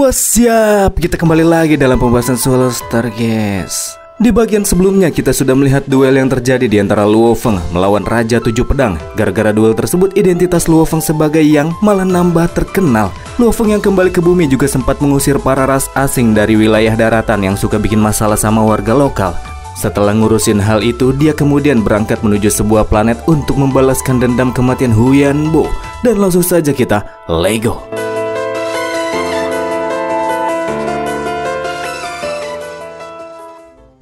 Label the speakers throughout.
Speaker 1: Siap, kita kembali lagi dalam pembahasan Solar Star, guys. Di bagian sebelumnya kita sudah melihat duel yang terjadi di antara Luo Feng melawan Raja Tujuh Pedang. Gara-gara duel tersebut, identitas Luo Feng sebagai Yang malah nambah terkenal. Luo Feng yang kembali ke bumi juga sempat mengusir para ras asing dari wilayah daratan yang suka bikin masalah sama warga lokal. Setelah ngurusin hal itu, dia kemudian berangkat menuju sebuah planet untuk membalaskan dendam kematian Huyan Bo. Dan langsung saja kita Lego.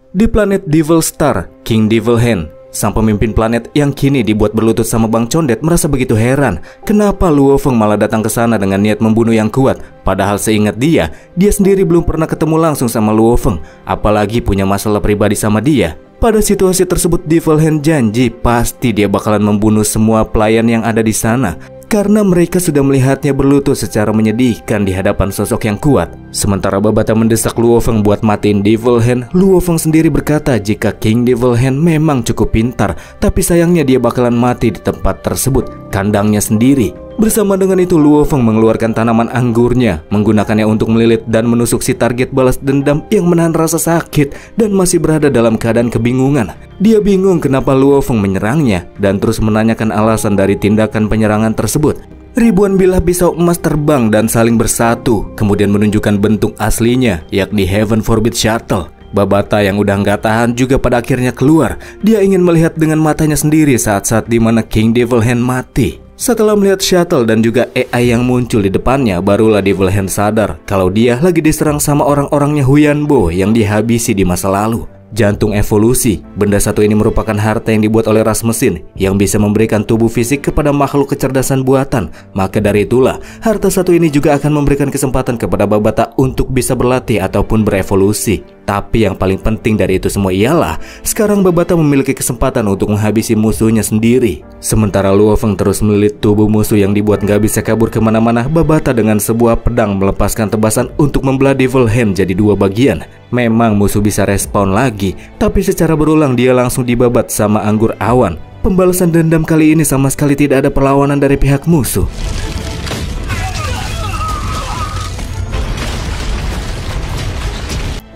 Speaker 1: Di planet Devil Star, King Devil Hand, sang pemimpin planet yang kini dibuat berlutut sama Bang Condet, merasa begitu heran kenapa Luo Feng malah datang ke sana dengan niat membunuh yang kuat. Padahal seingat dia sendiri belum pernah ketemu langsung sama Luo Feng, apalagi punya masalah pribadi sama dia. Pada situasi tersebut, Devil Hand janji pasti dia bakalan membunuh semua pelayan yang ada di sana, karena mereka sudah melihatnya berlutut secara menyedihkan di hadapan sosok yang kuat. Sementara Babata mendesak Luo Feng buat matiin Devil Hand, Luo Feng sendiri berkata jika King Devil Hand memang cukup pintar, tapi sayangnya dia bakalan mati di tempat tersebut, kandangnya sendiri. Bersama dengan itu, Luo Feng mengeluarkan tanaman anggurnya, menggunakannya untuk melilit dan menusuk si target balas dendam yang menahan rasa sakit dan masih berada dalam keadaan kebingungan. Dia bingung kenapa Luo Feng menyerangnya dan terus menanyakan alasan dari tindakan penyerangan tersebut. Ribuan bilah pisau emas terbang dan saling bersatu, kemudian menunjukkan bentuk aslinya, yakni Heaven Forbid Shuttle. Babata yang udah nggak tahan juga pada akhirnya keluar. Dia ingin melihat dengan matanya sendiri saat-saat dimana King Devil Hand mati. Setelah melihat shuttle dan juga AI yang muncul di depannya, barulah Devil Hand sadar kalau dia lagi diserang sama orang-orangnya Huyan Bo yang dihabisi di masa lalu. Jantung evolusi, benda satu ini merupakan harta yang dibuat oleh ras mesin yang bisa memberikan tubuh fisik kepada makhluk kecerdasan buatan. Maka dari itulah, harta satu ini juga akan memberikan kesempatan kepada Babata untuk bisa berlatih ataupun berevolusi. Tapi yang paling penting dari itu semua ialah sekarang Babata memiliki kesempatan untuk menghabisi musuhnya sendiri. Sementara Luo Feng terus melilit tubuh musuh yang dibuat nggak bisa kabur kemana-mana, Babata dengan sebuah pedang melepaskan tebasan untuk membelah Devil Hand jadi dua bagian. Memang musuh bisa respawn lagi, tapi secara berulang dia langsung dibabat sama anggur awan. Pembalasan dendam kali ini sama sekali tidak ada perlawanan dari pihak musuh.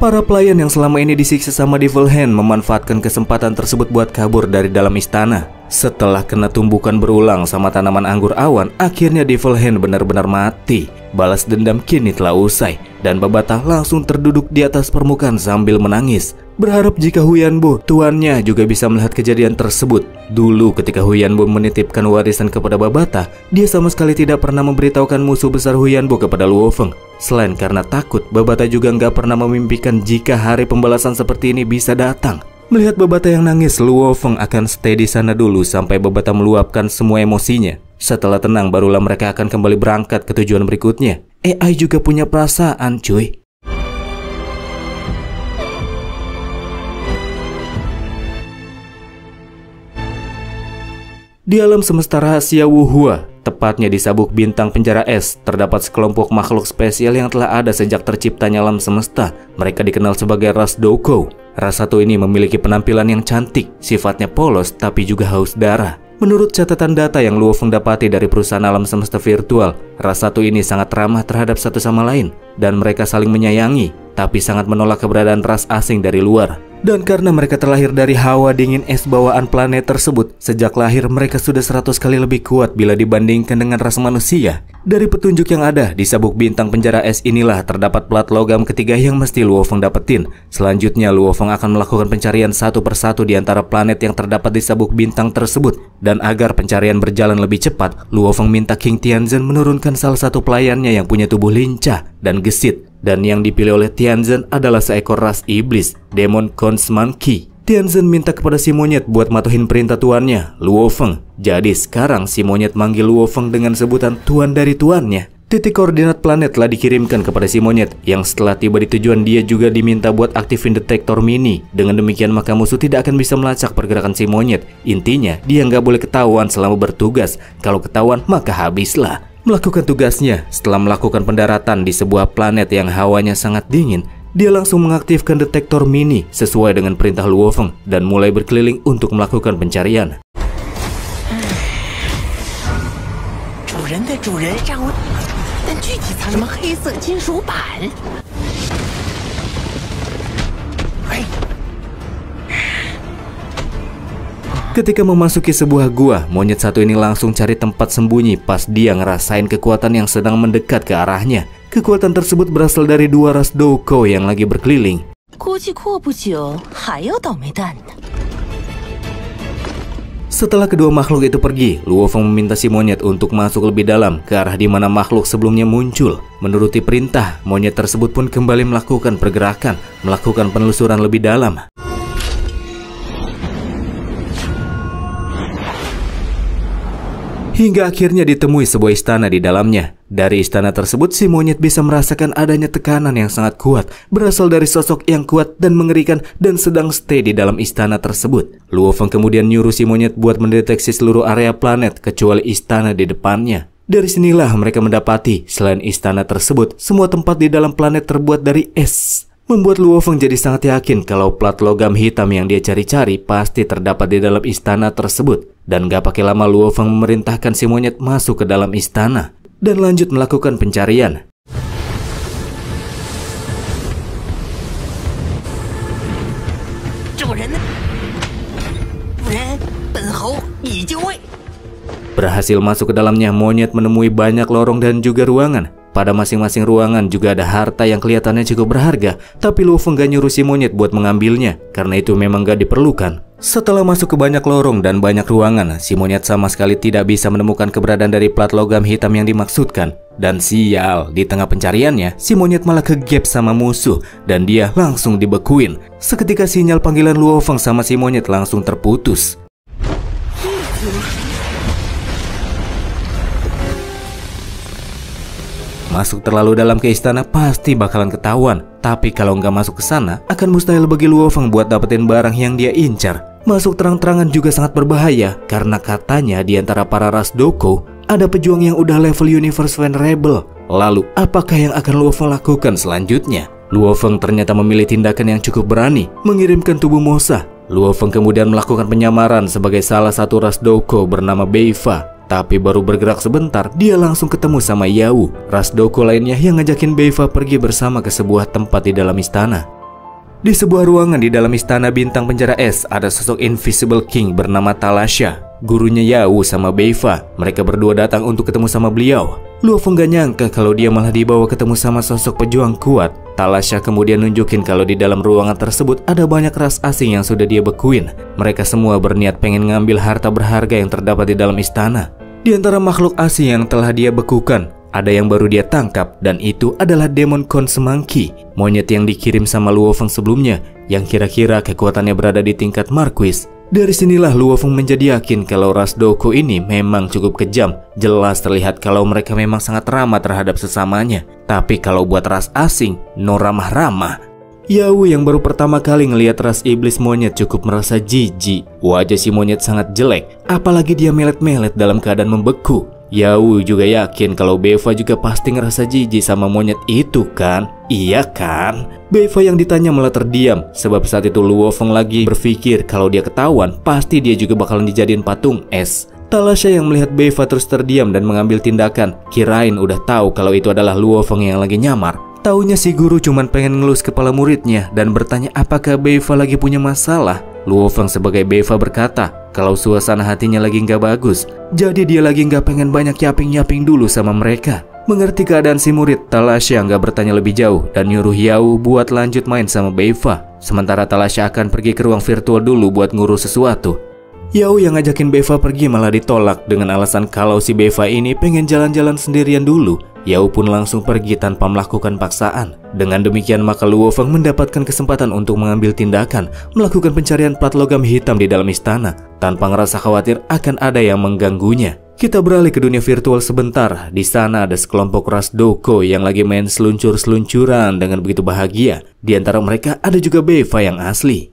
Speaker 1: Para pelayan yang selama ini disiksa sama Devil Hand memanfaatkan kesempatan tersebut buat kabur dari dalam istana. Setelah kena tumbukan berulang sama tanaman anggur awan, akhirnya Devil Hand benar-benar mati. Balas dendam kini telah usai, dan Babata langsung terduduk di atas permukaan sambil menangis, berharap jika Huyan Bo, tuannya, juga bisa melihat kejadian tersebut. Dulu ketika Huyan Bo menitipkan warisan kepada Babata, dia sama sekali tidak pernah memberitahukan musuh besar Huyan Bo kepada Luo Feng. Selain karena takut, Babata juga nggak pernah memimpikan jika hari pembalasan seperti ini bisa datang. Melihat Babata yang nangis, Luo Feng akan stay di sana dulu sampai Babata meluapkan semua emosinya. Setelah tenang, barulah mereka akan kembali berangkat ke tujuan berikutnya. AI juga punya perasaan, cuy. Di alam semesta rahasia Wuhua, tepatnya di sabuk bintang penjara es, terdapat sekelompok makhluk spesial yang telah ada sejak terciptanya alam semesta. Mereka dikenal sebagai ras Doko. Ras satu ini memiliki penampilan yang cantik, sifatnya polos tapi juga haus darah. Menurut catatan data yang Luo Feng dapati dari perusahaan alam semesta virtual, ras satu ini sangat ramah terhadap satu sama lain, dan mereka saling menyayangi, tapi sangat menolak keberadaan ras asing dari luar. Dan karena mereka terlahir dari hawa dingin es bawaan planet tersebut, sejak lahir mereka sudah 100 kali lebih kuat bila dibandingkan dengan ras manusia. Dari petunjuk yang ada di sabuk bintang penjara es inilah terdapat plat logam ketiga yang mesti Luo Feng dapetin. Selanjutnya Luo Feng akan melakukan pencarian satu persatu di antara planet yang terdapat di sabuk bintang tersebut. Dan agar pencarian berjalan lebih cepat, Luo Feng minta King Tianzhen menurunkan salah satu pelayannya yang punya tubuh lincah dan gesit. Dan yang dipilih oleh Tianzhen adalah seekor ras iblis, Demon Cons Monkey. Tianzhen minta kepada si monyet buat matuhin perintah tuannya, Luo Feng. Jadi sekarang si monyet manggil Luo Feng dengan sebutan tuan dari tuannya. Titik koordinat planet telah dikirimkan kepada si monyet, yang setelah tiba di tujuan dia juga diminta buat aktifin detektor mini. Dengan demikian maka musuh tidak akan bisa melacak pergerakan si monyet. Intinya dia nggak boleh ketahuan selama bertugas. Kalau ketahuan maka habislah. Melakukan tugasnya, setelah melakukan pendaratan di sebuah planet yang hawanya sangat dingin, dia langsung mengaktifkan detektor mini sesuai dengan perintah Luo Feng dan mulai berkeliling untuk melakukan pencarian.
Speaker 2: 具体藏什么黑色金属板？哎。
Speaker 1: Ketika memasuki sebuah gua, monyet satu ini langsung cari tempat sembunyi pas dia ngerasain kekuatan yang sedang mendekat ke arahnya. Kekuatan tersebut berasal dari dua ras Doko yang lagi berkeliling. Setelah kedua makhluk itu pergi, Luo Feng meminta si monyet untuk masuk lebih dalam ke arah di mana makhluk sebelumnya muncul. Menuruti perintah, monyet tersebut pun kembali melakukan pergerakan, melakukan penelusuran lebih dalam. Hingga akhirnya ditemui sebuah istana di dalamnya. Dari istana tersebut, si monyet bisa merasakan adanya tekanan yang sangat kuat, berasal dari sosok yang kuat dan mengerikan dan sedang stay di dalam istana tersebut. Luo Feng kemudian nyuruh si monyet buat mendeteksi seluruh area planet kecuali istana di depannya. Dari sinilah mereka mendapati, selain istana tersebut, semua tempat di dalam planet terbuat dari es. Membuat Luo Feng jadi sangat yakin kalau plat logam hitam yang dia cari-cari pasti terdapat di dalam istana tersebut. Dan gak pakai lama Luo Feng memerintahkan si monyet masuk ke dalam istana dan lanjut melakukan pencarian. Berhasil masuk ke dalamnya, monyet menemui banyak lorong dan juga ruangan. Pada masing-masing ruangan juga ada harta yang kelihatannya cukup berharga, tapi Luo Feng gak nyuruh si monyet buat mengambilnya, karena itu memang gak diperlukan. Setelah masuk ke banyak lorong dan banyak ruangan, si monyet sama sekali tidak bisa menemukan keberadaan dari plat logam hitam yang dimaksudkan. Dan sial, di tengah pencariannya, si monyet malah kegap sama musuh, dan dia langsung dibekuin. Seketika sinyal panggilan Luo Feng sama si monyet langsung terputus. Masuk terlalu dalam ke istana pasti bakalan ketahuan. Tapi kalau nggak masuk ke sana, akan mustahil bagi Luo Feng buat dapetin barang yang dia incar. Masuk terang-terangan juga sangat berbahaya, karena katanya di antara para ras Doko, ada pejuang yang udah level Universe Venerable. Lalu, apakah yang akan Luo Feng lakukan selanjutnya? Luo Feng ternyata memilih tindakan yang cukup berani, mengirimkan tubuh Mosa. Luo Feng kemudian melakukan penyamaran sebagai salah satu ras Doko bernama Beifa. Tapi baru bergerak sebentar, dia langsung ketemu sama Yao, ras Doko lainnya yang ngajakin Beifa pergi bersama ke sebuah tempat di dalam istana. Di sebuah ruangan di dalam istana bintang penjara es, ada sosok Invisible King bernama Talasha. Gurunya Yao sama Beifa, mereka berdua datang untuk ketemu sama beliau. Luo Feng gak nyangka kalau dia malah dibawa ketemu sama sosok pejuang kuat. Talasha kemudian nunjukin kalau di dalam ruangan tersebut ada banyak ras asing yang sudah dia bekuin. Mereka semua berniat pengen ngambil harta berharga yang terdapat di dalam istana. Di antara makhluk asing yang telah dia bekukan, ada yang baru dia tangkap, dan itu adalah Demon Con Semangki, monyet yang dikirim sama Luo Feng sebelumnya, yang kira-kira kekuatannya berada di tingkat Marquis. Dari sinilah Luo Feng menjadi yakin kalau ras Doko ini memang cukup kejam. Jelas terlihat kalau mereka memang sangat ramah terhadap sesamanya. Tapi kalau buat ras asing, no ramah-ramah. Yao yang baru pertama kali ngelihat ras iblis monyet cukup merasa jijik. Wajah si monyet sangat jelek, apalagi dia melet-melet dalam keadaan membeku. Yao juga yakin kalau Beifa juga pasti ngerasa jijik sama monyet itu kan? Iya kan? Beifa yang ditanya malah terdiam, sebab saat itu Luo Feng lagi berpikir kalau dia ketahuan, pasti dia juga bakalan dijadiin patung es. Talasha yang melihat Beifa terus terdiam dan mengambil tindakan, kirain udah tahu kalau itu adalah Luo Feng yang lagi nyamar. Taunya si guru cuman pengen ngelus kepala muridnya dan bertanya apakah Beifa lagi punya masalah. Luo Feng sebagai Beifa berkata kalau suasana hatinya lagi nggak bagus, jadi dia lagi nggak pengen banyak yaping-yaping dulu sama mereka. Mengerti keadaan si murid, Talasha nggak bertanya lebih jauh dan nyuruh Yao buat lanjut main sama Beifa. Sementara Talasha akan pergi ke ruang virtual dulu buat ngurus sesuatu. Yao yang ngajakin Beifa pergi malah ditolak dengan alasan kalau si Beifa ini pengen jalan-jalan sendirian dulu. Yao pun langsung pergi tanpa melakukan paksaan. Dengan demikian maka Luo Feng mendapatkan kesempatan untuk mengambil tindakan, melakukan pencarian plat logam hitam di dalam istana, tanpa ngerasa khawatir akan ada yang mengganggunya. Kita beralih ke dunia virtual sebentar. Di sana ada sekelompok ras Doko yang lagi main seluncur-seluncuran dengan begitu bahagia. Di antara mereka ada juga Beifa yang asli.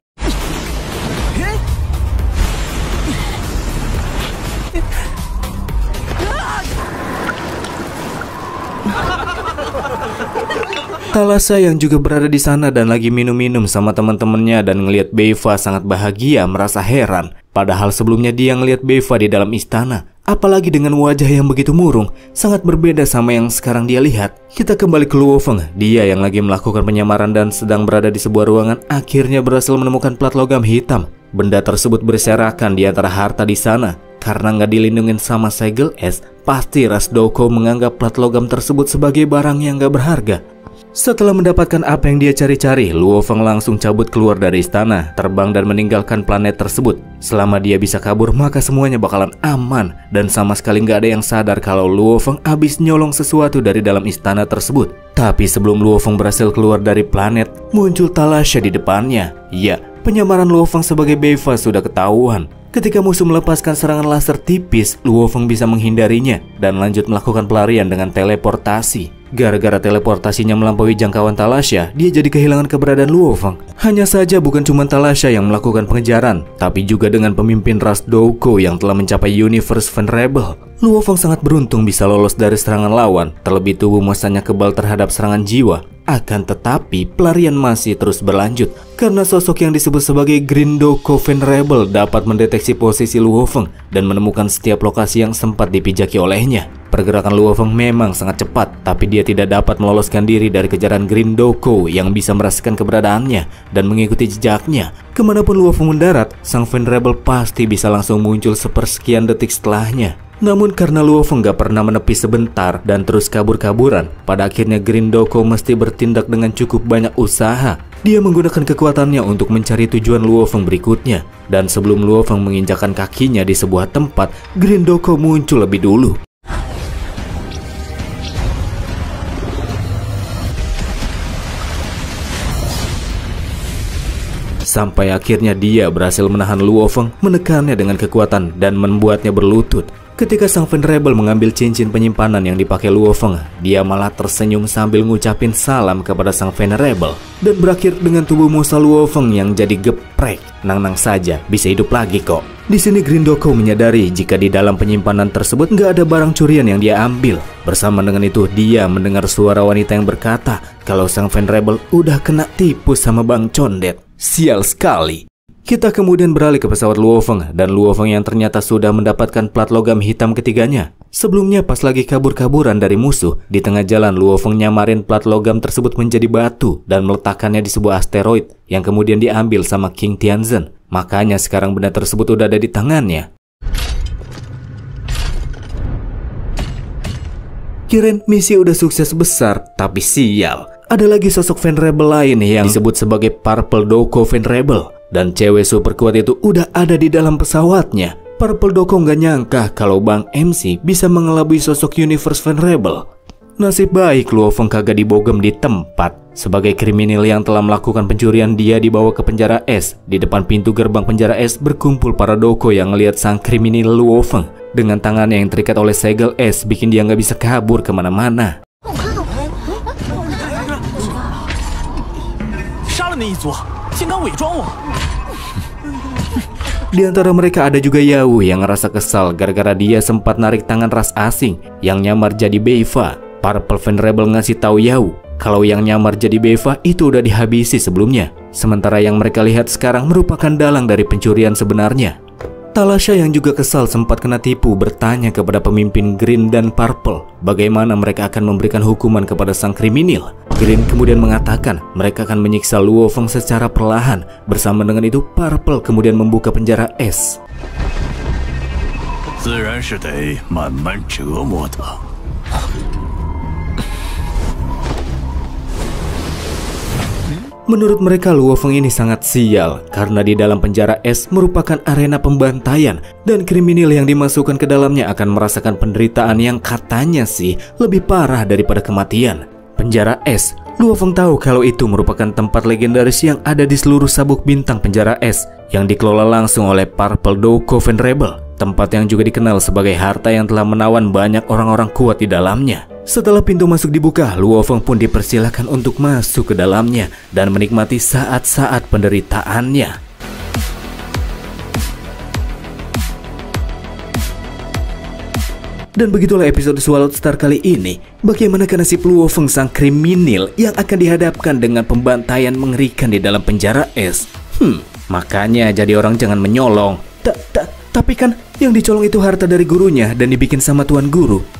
Speaker 1: Talasha yang juga berada di sana dan lagi minum-minum sama teman-temannya dan ngelihat Beifa sangat bahagia merasa heran. Padahal sebelumnya dia ngelihat Beifa di dalam istana. apalagi dengan wajah yang begitu murung, sangat berbeda sama yang sekarang dia lihat. Kita kembali ke Luo Feng, dia yang lagi melakukan penyamaran dan sedang berada di sebuah ruangan akhirnya berhasil menemukan plat logam hitam. Benda tersebut berserakan di antara harta di sana. Karena nggak dilindungin sama segel es, pasti Ras Douko menganggap plat logam tersebut sebagai barang yang nggak berharga. Setelah mendapatkan apa yang dia cari-cari, Luo Feng langsung cabut keluar dari istana, terbang dan meninggalkan planet tersebut. Selama dia bisa kabur, maka semuanya bakalan aman. Dan sama sekali nggak ada yang sadar kalau Luo Feng abis nyolong sesuatu dari dalam istana tersebut. Tapi sebelum Luo Feng berhasil keluar dari planet, muncul Thalassia di depannya. Ya, penyamaran Luo Feng sebagai Beifa sudah ketahuan. Ketika musuh melepaskan serangan laser tipis, Luo Feng bisa menghindarinya dan lanjut melakukan pelarian dengan teleportasi. Gara-gara teleportasinya melampaui jangkauan Thalassia, dia jadi kehilangan keberadaan Luo Feng. Hanya saja bukan cuma Thalassia yang melakukan pengejaran, tapi juga dengan pemimpin Ras Douko yang telah mencapai Universe Venerable. Luo Feng sangat beruntung bisa lolos dari serangan lawan, terlebih tubuh masanya kebal terhadap serangan jiwa. Akan tetapi, pelarian masih terus berlanjut karena sosok yang disebut sebagai Green Douko Venerable dapat mendeteksi posisi Luo Feng dan menemukan setiap lokasi yang sempat dipijaki olehnya. Pergerakan Luo Feng memang sangat cepat, tapi dia tidak dapat meloloskan diri dari kejaran Green Douko yang bisa merasakan keberadaannya dan mengikuti jejaknya. Kemanapun Luo Feng mendarat, sang Venerable pasti bisa langsung muncul sepersekian detik setelahnya. Namun karena Luo Feng gak pernah menepi sebentar dan terus kabur-kaburan, pada akhirnya Green Douko mesti bertindak dengan cukup banyak usaha. Dia menggunakan kekuatannya untuk mencari tujuan Luo Feng berikutnya. Dan sebelum Luo Feng menginjakkan kakinya di sebuah tempat, Green Douko muncul lebih dulu. Sampai akhirnya dia berhasil menahan Luo Feng, menekannya dengan kekuatan dan membuatnya berlutut. Ketika sang Venerable mengambil cincin penyimpanan yang dipakai Luo Feng, dia malah tersenyum sambil ngucapin salam kepada sang Venerable. Dan berakhir dengan tubuh Musa Luo Feng yang jadi geprek. Nang-nang saja, bisa hidup lagi kok. Di sini Green Douko menyadari jika di dalam penyimpanan tersebut nggak ada barang curian yang dia ambil. Bersama dengan itu, dia mendengar suara wanita yang berkata kalau sang Venerable udah kena tipu sama Bang Condet. Sial sekali. Kita kemudian beralih ke pesawat Luo Feng dan Luo Feng yang ternyata sudah mendapatkan plat logam hitam ketiganya. Sebelumnya pas lagi kabur-kaburan dari musuh, di tengah jalan Luo Feng nyamarin plat logam tersebut menjadi batu dan meletakkannya di sebuah asteroid yang kemudian diambil sama King Tianzhen. Makanya sekarang benda tersebut udah ada di tangannya. Kirain misi udah sukses besar, tapi sial. Ada lagi sosok Venerable lain yang disebut sebagai Purple Douko Venerable. Dan cewek super kuat itu udah ada di dalam pesawatnya. Purple Douko nggak nyangka kalau Bang MC bisa mengelabui sosok Universe Venerable. Nasib baik Luo Feng kagak dibogem di tempat. Sebagai kriminal yang telah melakukan pencurian, dia dibawa ke penjara es. Di depan pintu gerbang penjara es berkumpul para Douko yang ngelihat sang kriminal Luo Feng. Dengan tangannya yang terikat oleh segel es bikin dia nggak bisa kabur kemana-mana. Di antara mereka ada juga Yao yang ngerasa kesal gara-gara dia sempat narik tangan ras asing yang nyamar jadi Beifa. Purple Venerable ngasih tahu Yao kalau yang nyamar jadi Beifa itu udah dihabisi sebelumnya. Sementara yang mereka lihat sekarang merupakan dalang dari pencurian sebenarnya. Thalassia yang juga kesal sempat kena tipu bertanya kepada pemimpin Green dan Purple bagaimana mereka akan memberikan hukuman kepada sang kriminal. Green kemudian mengatakan mereka akan menyiksa Luo Feng secara perlahan. Bersama dengan itu Purple kemudian membuka penjara es. Menurut mereka Luo Feng ini sangat sial karena di dalam penjara es merupakan arena pembantaian dan kriminal yang dimasukkan ke dalamnya akan merasakan penderitaan yang katanya sih lebih parah daripada kematian. Penjara es, Luo Feng tahu kalau itu merupakan tempat legendaris yang ada di seluruh sabuk bintang penjara es yang dikelola langsung oleh Purple Douko Venerable, tempat yang juga dikenal sebagai harta yang telah menawan banyak orang-orang kuat di dalamnya. Setelah pintu masuk dibuka, Luo Feng pun dipersilakan untuk masuk ke dalamnya dan menikmati saat-saat penderitaannya. Dan begitulah episode Swallowed Star kali ini. Bagaimana nasib Luo Feng sang kriminal yang akan dihadapkan dengan pembantaian mengerikan di dalam penjara es? Makanya jadi orang jangan menyolong. Tapi kan yang dicolong itu harta dari gurunya dan dibikin sama tuan guru.